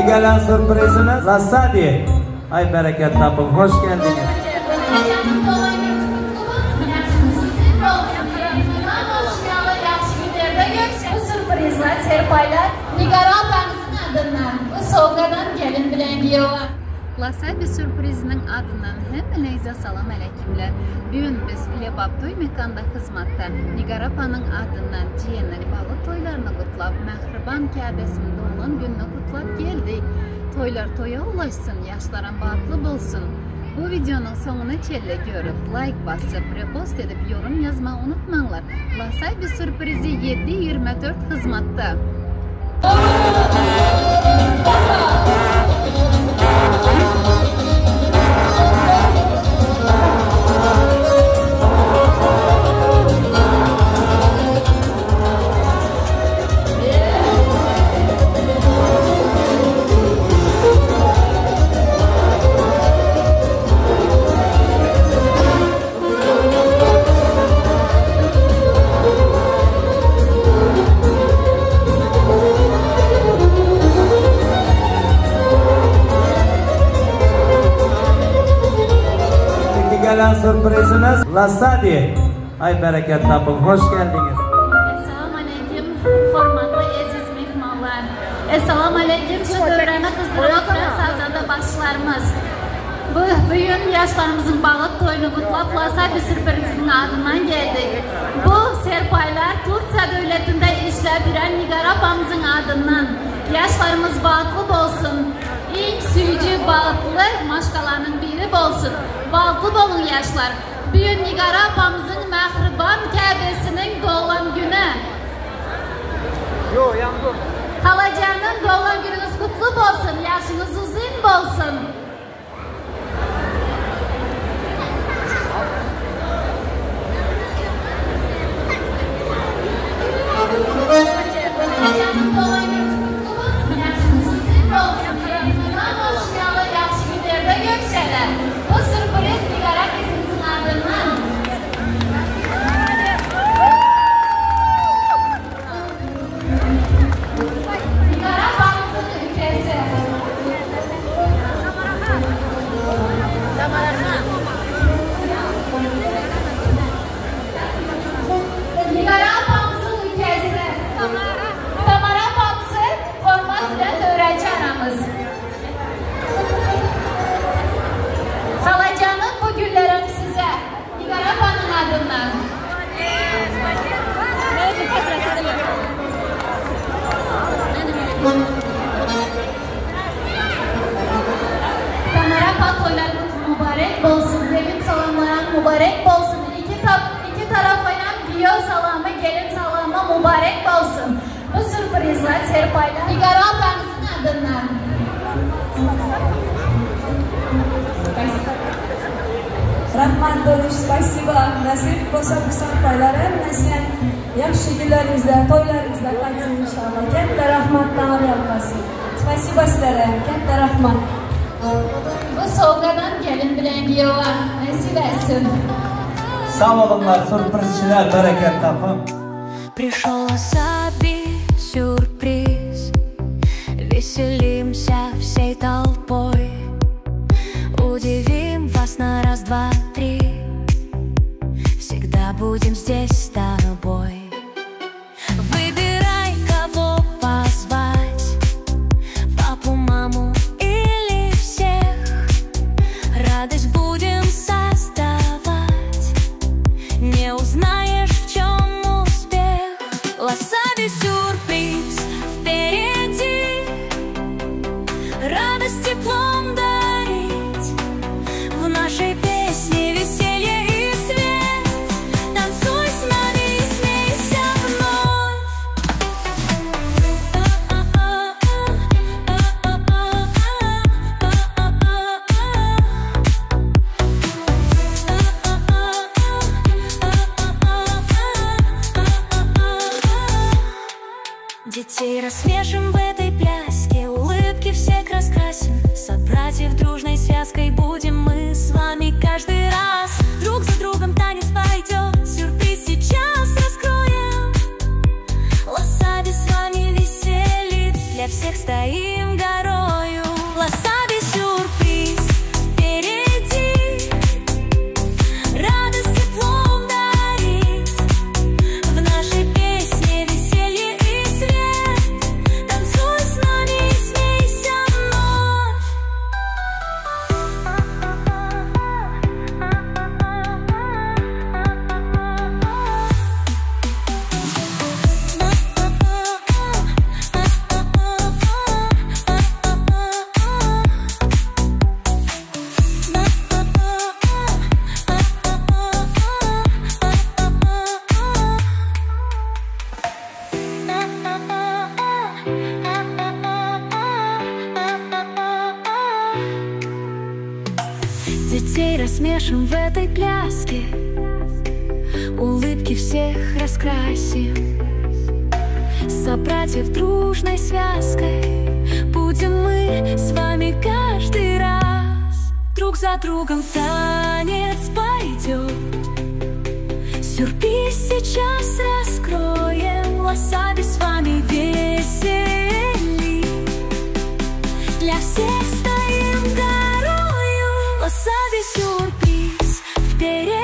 İkinci gelen sürprizimiz Lasadi. Ay bereket tapın, hoş geldiniz. Bu sürprizler, serpaylar Nigara ablanızın adından, bu soğukadan gelin bilen giyiyor. Lasadi sürprizinin adından heminize salam aleykümler. Bugün biz Lebaptoy mekanda hizmetdə Nigara apanın adından ciyenin balı toylarını kutlap, Mehriban Kâbesinin doğulan gününü kutlap geldik. Toylar toya ulaşsın, yaşların batlı bulsun. Bu videonun sonuna çelle görüp, like basıp, repost edip yorum yazmayı unutmayınlar. Lasadi sürprizi 7/24 hizmetdə. Gelen sürprizimiz Lasadi. Ay bereket tapın, hoş geldiniz. Esselamu aleyküm, hormatlı aziz mehmanlar. Esselamu aleyküm, şu dövrəni kızdırma kurasazada başlarımız. Bugün yaşlarımızın balık toyunu kutlap Lasadi sürprizinin adından geldik. Bu serpaylar Turkiya devletinde işlep bilen Nigara abamızın adından. Yaşlarımız balıklı olsun. İlk suyucu balıklı maşkalarının biri olsun. Balıklı olun yaşlar. Bugün Nigara abamızın Mehriban Kâbesinin doğulan günü. Halacanın doğulan gününüz kutlu olsun. Yaşınız uzun olsun. Halacanın doğulan gününüz kutlu olsun. Yaşınız uzun olsun. Bundan hoşçakalın. Yaxşı günlerde görüşeler. Bu sürpriz Nigara kızımızın adından. Nigara abamızın ülkesi. Nigara abamızın ülkesi. Tamara abamızı hormat ile öğrenci aramız. Halacanın bu güllerim size. Nigara apanın adından. Tamara patoylar mübarek olsun. Gelin salamlayan mübarek olsun. İki taraflayan giyiyor salamı, gelin salamı mübarek olsun. Bu sürprizler serpaylar Nigara apanızın adından. Rahmat bo'lish, spasibo. Nasib bo'lsa bu sarpaylarim, nasib yaxshi kunlaringizda, to'ylaringizda qaytsin inshaalloh. Katta rahmat Tamara olsin. Spasibo sizlarga, katta rahmat. Bu soğukadan gelin bilen giyiyor. Nasip etsin. Sağ olunlar sürprizçiler, bereket tapın. Пришел Lasadi сюрприз, веселимся всей толпой, удивим вас на раз, два, три, всегда будем здесь с тобой. Выбирай, кого позвать, папу, маму или всех, радость будем создавать, не узнаешь, в чем успех. Lasadi сюрприз впереди, радость теплом дарить, в нашей песне веселье и свет. Танцуй с нами, смейся. Васаби сюрприз впереди, радость теплом дарит, в нашей песне веселье и свет. Танцуй с нами и смейся вновь. Детей рассмешим в этой пляске, улыбки всех раскрасим. Собратьев дружной связкой будем мы с вами каждый раз. Друг за другом танец пойдет, сюрприз сейчас раскроем. Васаби с вами весели, для всех стоим горою. Васаби сюрприз впереди,